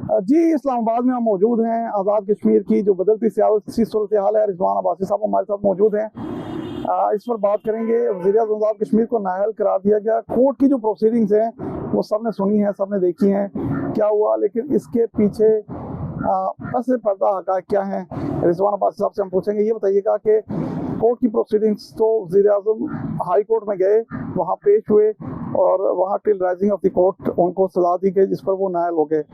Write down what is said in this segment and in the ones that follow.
जी, इस्लामाबाद में हम मौजूद हैं। आज़ाद कश्मीर की जो बदलती सियासी सूरत हाल है, रिजवान अब्बासी साहब हमारे साथ मौजूद हैं। इस पर बात करेंगे। वज़ीर-ए-आज़म आज़ाद कश्मीर को नाअहल करार दिया गया। कोर्ट की जो प्रोसीडिंग्स हैं वो सबने सुनी है, सबने देखी हैं क्या हुआ, लेकिन इसके पीछे पस पर्दा हक़ाइक़ क्या हैं, रिजवान अब्बासी साहब से हम पूछेंगे। ये बताइएगा कि कोर्ट की प्रोसीडिंग्स तो वज़ीर-ए-आज़म हाई कोर्ट में गए, वहाँ पेश हुए और वहाँ till rising of the court उनको सज़ा दी गई, जिस पर वो नाअहल हो गए।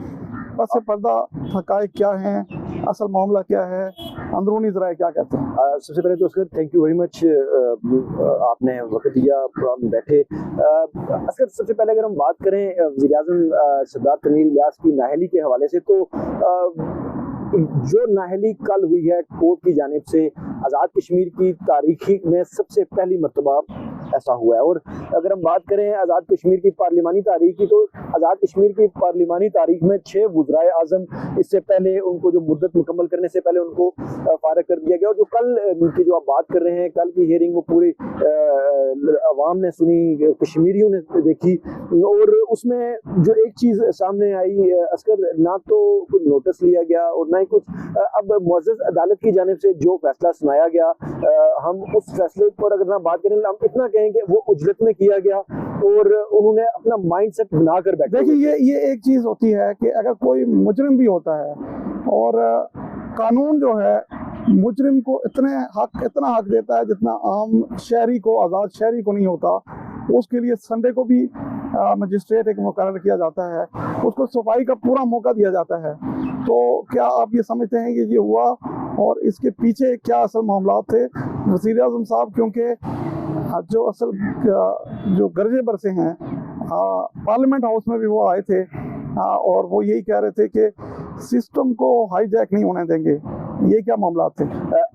पस पर्दा हक़ाइक़ क्या हैं, असल मामला क्या है, अंदरूनी ज़राए क्या कहते हैं? सबसे पहले तो Asgar thank you very much, आपने वक्त दिया, हम बैठे। असगर सबसे पहले अगर हम बात करें वज़ीर-ए-आज़म सरदार तनवीर इलियास की नाअहली के हवाले से, तो जो नाअहली कल हुई है कोर्ट की जानिब से, आज़ाद कश्मीर की तारीखी में सबसे पहली मरतबा ऐसा हुआ है। और अगर हम बात करें आज़ाद कश्मीर की पार्लिमानी तारीख की, तो आज़ाद कश्मीर की पार्लिमानी तारीख में 6 वज़राए आज़म इससे पहले उनको जो मुद्दत मुकम्मल करने से पहले उनको फारग कर दिया गया। और जो कल की जो आप बात कर रहे हैं, कल की हियरिंग वो पूरी अवाम ने सुनी, कश्मीरियों ने देखी, और उसमें जो एक चीज़ सामने आई असगर, ना तो कुछ नोटिस लिया गया और ना ही कुछ अब मुअज़्ज़ज़ अदालत की जानिब से जो फैसला सुनाया गया, हम उस फैसले पर अगर ना बात करें, हम इतना कहेंगे वो उजरत में किया गया और उन्होंने अपना माइंडसेट बना कर बैठे। देखिए, ये एक चीज़ होती है कि अगर कोई मुजरिम भी होता है और कानून जो है मुजरिम को इतना हक देता है जितना आम शहरी को, आज़ाद शहरी को नहीं होता, उसके लिए संडे को भी मजिस्ट्रेट एक मुकर्रर किया जाता है, उसको सफाई का पूरा मौका दिया जाता है। तो क्या आप ये समझते हैं कि ये हुआ और इसके पीछे क्या असल मामला थे? वज़ीर-ए-आज़म साहब क्योंकि जो असल जो गर्जे बरसे हैं, पार्लियामेंट हाउस में भी वो आए थे और वो यही कह रहे थे कि सिस्टम को हाईजैक नहीं होने देंगे। ये क्या मामला थे?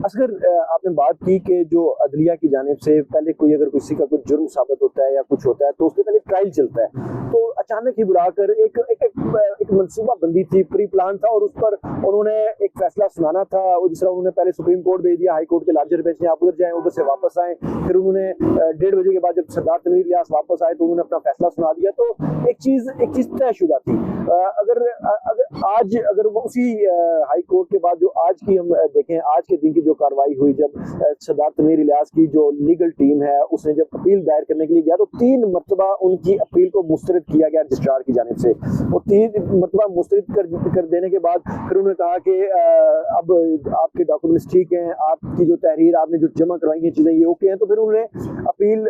असगर, आपने बात की कि जो अदलिया की जानिब से पहले कोई अगर किसी का कोई जुर्म साबित होता है या कुछ होता है तो उसके पहले ट्रायल चलता है, तो अचानक ही बुलाकर एक मनसूबा बंदी थी, प्री प्लान था, और उस पर उन्होंने एक फैसला सुनाना था। जिस तरह उन्होंने पहले सुप्रीम कोर्ट भेज दिया, हाई कोर्ट के लार्जर बेंच ने आप उधर जाएं, उधर से वापस आए, फिर उन्होंने 1:30 बजे के बाद जब सरदार तनवीर इलियास वापस आए तो उन्होंने अपना फैसला सुना दिया। तो एक चीज तयशुदा थी। अगर अगर वो उसी हाई कोर्ट के बाद जो आज की हम देखें, आज के दिन की जो कार्रवाई हुई, जब सरदार तनवीर इलियास की जो लीगल टीम है उसने जब अपील दायर करने के लिए गया, तो 3 मरतबा उनकी अपील को मुस्तरद किया गया रजिस्ट्रार की जानिब से। और 3 मरतबा मुस्तरद कर देने के बाद फिर उन्होंने कहा कि अब आपके डॉक्यूमेंट्स ठीक हैं, आपकी जो तहरीर आपने जो जमा करवाई है चीज़ें ये ओके हैं। तो फिर उन्होंने अपील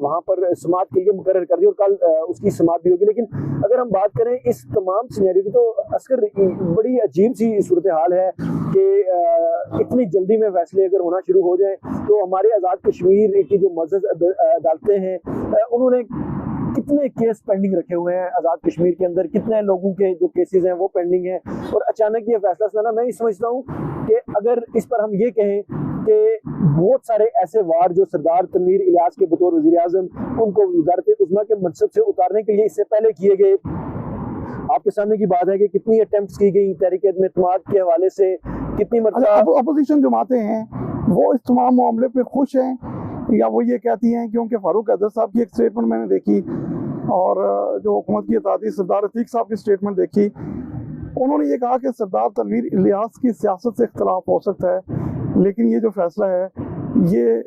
वहाँ पर समाअत के लिए मुकर्रर कर दी और कल उसकी समाअत भी होगी। लेकिन अगर हम बात करें इस तमाम सिनेरियो की, तो असगर बड़ी अजीब सी सूरत हाल है कि इतनी जल्दी में फैसले अगर होना शुरू हो जाए, तो हमारे आज़ाद कश्मीर की जो मुअज़्ज़ज़ अदालतें हैं, उन्होंने कितने केस पेंडिंग रखे हुए हैं आज़ाद कश्मीर के अंदर, कितने लोगों के जो केसेस हैं वो पेंडिंग हैं, और अचानक ये फैसला सुनाना, मैं ये समझता हूँ कि अगर इस पर हम ये कहें कि बहुत सारे ऐसे वार जो सरदार तनवीर इलियास के बतौर वज़ीर-ए-आज़म उनको वज़ारत-ए-उज़्मा के मनसब से उतारने के लिए इससे पहले किए गए, आपके सामने की बात है कि कितनी अटेम्प्ट्स की गई तहरीक-ए-एतमाद के हवाले से, कितनी मतलब अपोजिशन जमातें हैं वो इस तमाम मामले पे खुश हैं, या वो ये कहती हैं, क्योंकि फारूक हैदर साहब की एक स्टेटमेंट मैंने देखी और जो हुकूमत की अतादी सरदार अतीक साहब की स्टेटमेंट देखी, उन्होंने ये कहा कि सरदार तनवीर इलियास की सियासत से इख्तलाफ हो सकता है, लेकिन ये जो फैसला है ये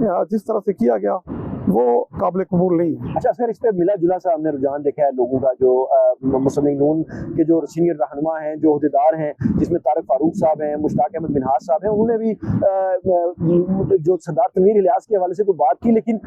जिस तरह से किया गया वो काबिल कबूल नहीं है। अच्छा सर, इस पर मिला जुला सा हमने रुझान देखा है लोगों का, जो मुस्लिम लीग नून के जो सीनियर रहनुमा हैं, जो अहदेदार हैं, जिसमें तारिक फारूक साहब हैं, मुश्ताक अहमद मिनहाज साहब हैं, उन्होंने भी जो सरदार तनवीर इलियास के हवाले से कोई बात की, लेकिन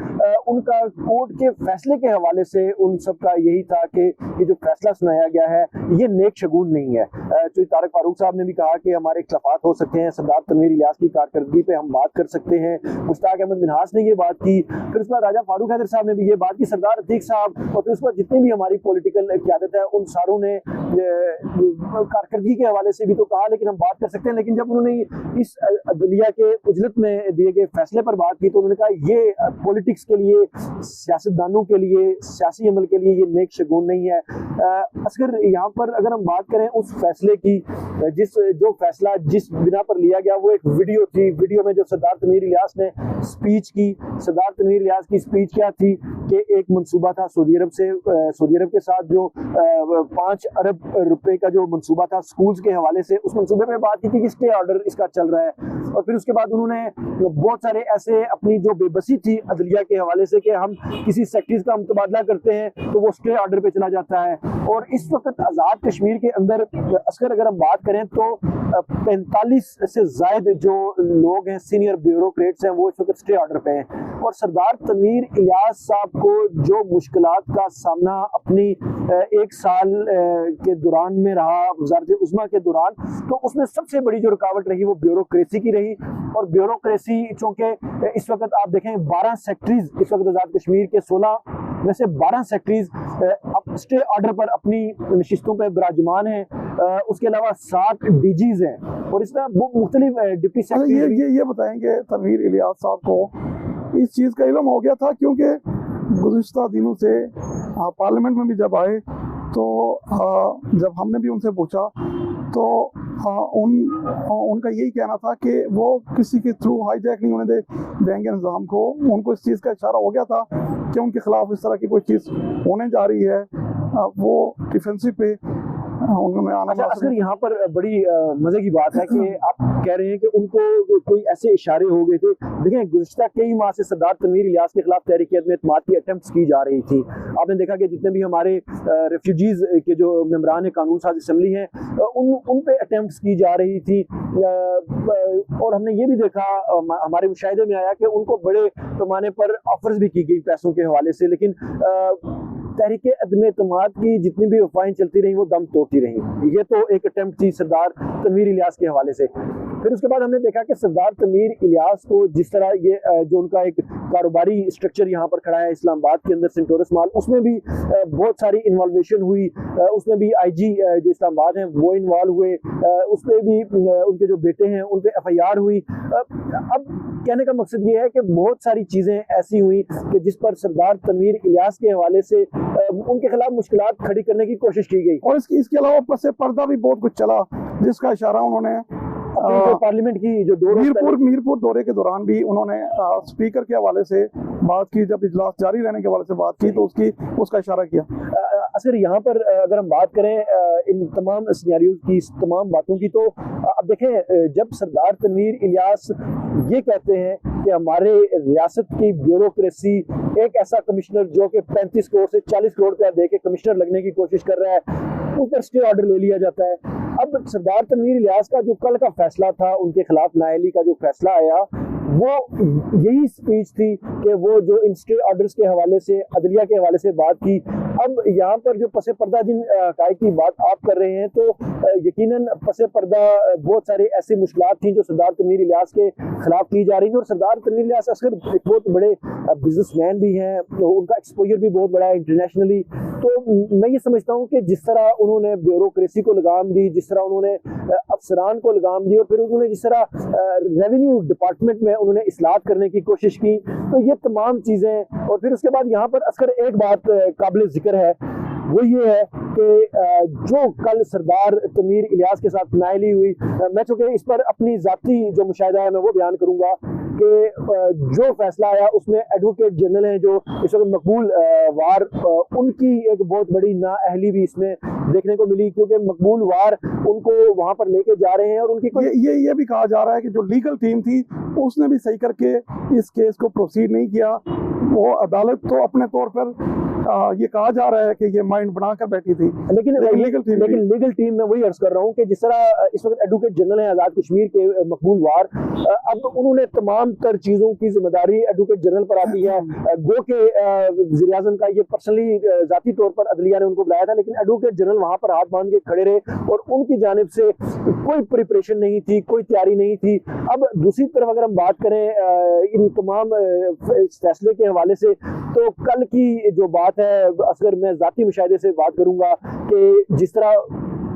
उनका कोर्ट के फैसले के हवाले से उन सब का यही था कि ये जो फैसला सुनाया गया है ये नेक शगुन नहीं है। तो तारिक फारूक साहब ने भी कहा कि हमारे इख्तलाफात हो सकते हैं, सरदार तनवीर इलियास की कारकर्दगी पे हम बात कर सकते हैं। मुश्ताक अहमद मिनहाज ने ये बात की, फिर उसके बाद राजा फारूक हैदर साहब ने भी ये बात की, सरदार अतीक साहब, और फिर उसके बाद जितनी भी हमारी पॉलिटिकल क़यादत है उन सारों ने कारकर्दगी के हवाले से भी तो कहा, लेकिन हम बात कर सकते हैं। लेकिन जब उन्होंने इस अदलिया के उजलत में दिए गए फैसले पर बात की तो उन्होंने कहा ये पॉलिटिक्स के लिए, सियासतदानों के लिए, सियासी अमल के लिए ये नेक शगुन नहीं है। असगर, यहाँ पर अगर हम बात करें उस फैसले की, जो फैसला जिस बिना पर लिया गया, वो एक वीडियो थी। वीडियो में जो सरदार तनवीर इलियास ने स्पीच की, सरदार तनवीर इलियास की स्पीच क्या थी कि एक मंसूबा था सऊदी अरब के साथ जो 5 अरब रुपए का जो मंसूबा था स्कूल्स के हवाले से, उस मंसूबे पे बात की थी कि स्टे ऑर्डर इसका चल रहा है। और फिर उसके बाद उन्होंने बहुत सारे ऐसे अपनी जो बेबसी थी अदलिया के हवाले से कि हम किसी सेक्टरीज का हम तबादला करते हैं तो वो स्टे ऑर्डर पे चला जाता है। और इस वक्त आज़ाद कश्मीर के अंदर असगर अगर हम बात करें तो 45 से ज्यादा जो लोग हैं सीनियर ब्यूरोक्रेट्स हैं वो इस वक्त स्टे ऑर्डर पे हैं। और सरदार तनवीर इलियास साहब को जो मुश्किलात का सामना अपनी एक साल के दौरान में रहा वज़ारत उज़्मा के दौरान, तो उसमें सबसे बड़ी जो रुकावट रही वो ब्यूरोक्रेसी की रही। और ब्यूरोक्रेसी चूंकि इस वक्त आप देखें 12 सेक्टरीज इस वक्त आज़ाद कश्मीर के 16 में से 12 सेक्टरीज अब स्टे ऑर्डर पर अपनी नशिस्तों पर विराजमान हैं। उसके अलावा 7 डीजीज हैं और इस तरह मुख्तलिफ डिप्टी सेक्रेटरी। ये बताएंगे तनवीर इलियास साहब को इस चीज़ का इल्म हो गया था, क्योंकि गुज़िश्ता दिनों से पार्लियामेंट में भी जब आए तो जब हमने भी उनसे पूछा तो उनका यही कहना था कि वो किसी के थ्रू हाईजैक नहीं होने देंगे निज़ाम को। उनको इस चीज़ का इशारा हो गया था कि उनके खिलाफ इस तरह की कोई चीज़ होने जा रही है, वो डिफेंसिव पे उन्होंने आना। अगर यहाँ पर बड़ी मजे की बात है कि आप कह रहे हैं कि उनको कोई ऐसे इशारे हो गए थे। देखें गुज़िश्ता कई माह से सरदार तनवीर इलियास के खिलाफ तहरीक एतमाद की अटेम्प्ट्स की जा रही थी। आपने देखा कि जितने भी हमारे रेफ्यूजीज के जो मेंबरान है कानून साज असम्बली हैं उन पे अटेम्प्ट्स की जा रही थी। और हमने ये भी देखा, हमारे मुशाहिदे में आया कि उनको बड़े पैमाने पर ऑफर्स भी की गई पैसों के हवाले से, लेकिन तहरीक अदम एतमाद की जितनी भी अफवाहें चलती रही वो दम तोड़ती रही। ये तो एक अटेम्प्ट थी सरदार तनवीर इलियास के हवाले से। फिर उसके बाद हमने देखा कि सरदार तनवीर इलियास को जिस तरह ये जो उनका एक कारोबारी स्ट्रक्चर यहाँ पर खड़ा है इस्लामाबाद के अंदर सेंटोरस मॉल, उसमें भी बहुत सारी इन्वॉल्वेशन हुई। उसमें भी IG जो इस्लामाबाद हैं वो इन्वॉल्व हुए, उसमें भी उनके जो बेटे हैं उन पर FIR हुई। अब कहने का मकसद ये है कि बहुत सारी चीज़ें ऐसी हुई कि जिस पर सरदार तनवीर इलियास के हवाले से उनके खिलाफ मुश्किलात खड़ी करने की कोशिश की गई। और इसके अलावा पसे पर्दा भी बहुत कुछ चला, जिसका इशारा उन्होंने जो पार्लियामेंट की जो मीरपुर दौरे के दौरान भी उन्होंने स्पीकर के हवाले से बात की। जब इजलास जारी रहने के हवाले से बात की तो उसका इशारा किया। असर यहाँ पर अगर हम बात करें इन तमाम सिनेरियोज की, इस तमाम बातों की, तो अब देखें जब सरदार तनवीर इलियास ये कहते हैं कि हमारे रियासत की ब्यूरोक्रेसी एक ऐसा कमिश्नर जो कि 35 करोड़ से 40 करोड़ रुपया दे के कमिश्नर लगने की कोशिश कर रहा है, उस पर स्टे ऑर्डर ले लिया जाता है। अब सरदार तनवीर इलियास का जो कल का फैसला था, उनके खिलाफ नाअहली का जो फैसला आया, वो यही स्पीच थी कि वो जो इन स्टे ऑर्डर्स के हवाले से अदलिया के हवाले से बात की। अब यहाँ पर जो पसे पर्दा जिन काय की बात आप कर रहे हैं, तो यकीनन पसे पर्दा बहुत सारे ऐसी मुश्किलात थी जो सरदार तनवीर इलियास के खिलाफ की जा रही थी। और सरदार तनवीर इलियास अक्सर एक बहुत बड़े बिजनेसमैन भी हैं, उनका एक्सपोजर भी बहुत बड़ा है इंटरनेशनली। तो मैं ये समझता हूँ कि जिस तरह उन्होंने ब्यूरोक्रेसी को लगाम दी, जिस तरह उन्होंने अफसरान को लगाम दी, और फिर उन्होंने जिस तरह रेवेन्यू डिपार्टमेंट में उन्होंने इस्लाहत करने की कोशिश की, तो ये तमाम चीज़ें। और फिर उसके बाद यहाँ पर असकर एक बात काबिल जिक्र है, वो ये है कि जो कल सरदार तनवीर इलियास के साथ नाअहली हुई, मैं चूँकि इस पर अपनी ज़ाती जो मुशाहिदा है मैं वो बयान करूँगा कि जो फैसला आया उसमें एडवोकेट जनरल हैं जो इस वक्त मकबूल वार, उनकी एक बहुत बड़ी नाअहली भी इसमें देखने को मिली, क्योंकि मकबूल वार उनको वहाँ पर लेके जा रहे हैं। और उनकी ये भी कहा जा रहा है कि जो लीगल टीम थी उसने भी सही करके इस केस को प्रोसीड नहीं किया। वो अदालत तो अपने तौर पर ये कहा जा रहा है कि ये माइंड बनाकर बैठी थी, लेकिन लीगल टीम में वही अर्ज कर रहा हूँ कि जिस तरह इस वक्त एडवोकेट जनरल है आज़ाद कश्मीर के मकबूल वार, अब उन्होंने तमाम तर चीज़ों की जिम्मेदारी एडवोकेट जनरल पर आती है। गो के वज़ीर आज़म का ये पर्सनली ज़ाती तौर पर अदलिया ने उनको बुलाया था, लेकिन एडवोकेट जनरल वहाँ पर हाथ बांध के खड़े रहे और उनकी जानिब से कोई प्रिपरेशन नहीं थी, कोई तैयारी नहीं थी। अब दूसरी तरफ अगर हम बात करें इन तमाम फैसले के हवाले से, तो कल की जो बात है, असगर मैं ज़ाती मुशाहिदे से बात करूंगा कि जिस तरह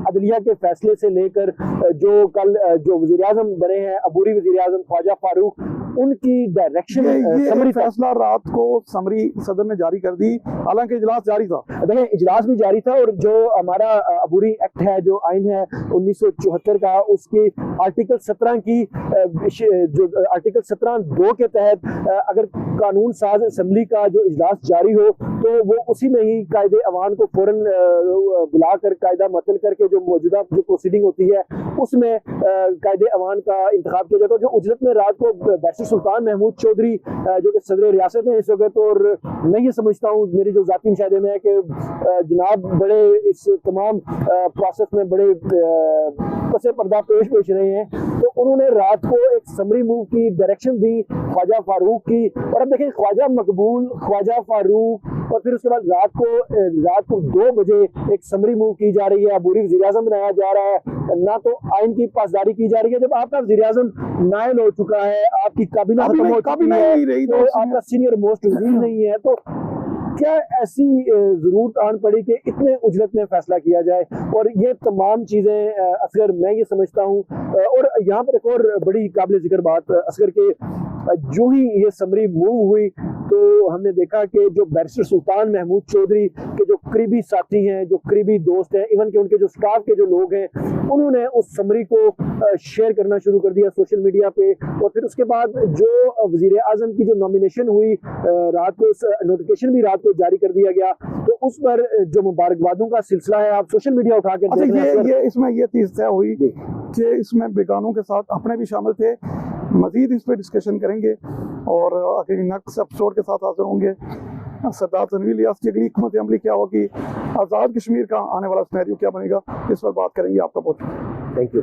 अदलिया के फैसले से लेकर जो कल जो वज़ीर आज़म बने हैं, अबूरी वज़ीर आज़म ख्वाजा फारूक, उनकी डायरेक्शन ये समरी फैसला रात को समरी सदर ने जारी कर दी, हालांकि इजलास जारी था। देखें इजलास भी जारी था और जो हमारा अबूरी एक्ट है, जो आइन है 1974 का, उसकी आर्टिकल 17 की जो आर्टिकल 17(2) के तहत अगर कानून साज असेंबली का जो इजलास जारी हो तो वो उसी में ही कायदे अवान को फौरन बुलाकर कायदा मतल करके जो मौजूदा जो प्रोसीडिंग होती है उसमें कायदे अवान का इंतखाब किया जाता है। जो उजलत में रात को बैरिस्टर सुल्तान महमूद चौधरी जो कि सदर रियासत हैं इस वक्त, और मैं ये समझता हूँ, मेरी जो जाती मुशाहिदे में है कि जनाब बड़े इस तमाम प्रोसेस में बड़े पसे पर्दा पेश रहे हैं, तो उन्होंने रात को एक समरी मूव की डायरेक्शन दी ख्वाजा फारूक की। और अब देखें ख्वाजा मकबूल, ख्वाजा फारूक, और फिर उसके बाद रात को 2 बजे एक समरी मूव की जा रही है, अबूरी वज़ीर-ए-आज़म बनाया जा रहा है, ना तो आइन की पासदारी की जा रही है। जब आपका वज़ीर-ए-आज़म नायल हो चुका है, आपकी काबीना खत्म हो चुकी है, तो आपका सीनियर मोस्ट वज़ीर नहीं है, तो क्या ऐसी जरूरत आन पड़ी कि इतने उजलत में फैसला किया जाए? और ये तमाम चीजें असगर मैं ये समझता हूँ। और यहाँ पर एक और बड़ी काबिल जिक्र बात असगर के, जो ही ये समरी मूव हुई तो हमने देखा कि जो बैरिस्टर सुल्तान महमूद चौधरी के जो करीबी साथी हैं, जो करीबी दोस्त हैं, इवन के उनके जो स्टाफ के जो लोग हैं, उन्होंने उस समरी को शेयर करना शुरू कर दिया सोशल मीडिया पे। और फिर उसके बाद जो वजीर आजम की जो नॉमिनेशन हुई, रात को नोटिफिकेशन भी रात को जारी कर दिया गया, तो उस पर जो मुबारकबादों का सिलसिला है आप सोशल मीडिया उठा कर देख रहे हैं। ये इसमें ये चीज तय हुई कि इसमें बेगानों के साथ अपने भी शामिल थे। मजीद इस पर डिस्कशन करेंगे और आखिर नेक्स्ट एपिसोड के साथ हाजिर होंगे। सरदार तनवीर इलियास की अगली हिकमत अमली क्या होगी, आज़ाद कश्मीर का आने वाला सिनेरियो क्या बनेगा, इस पर बात करेंगे। आपका बहुत थैंक यू।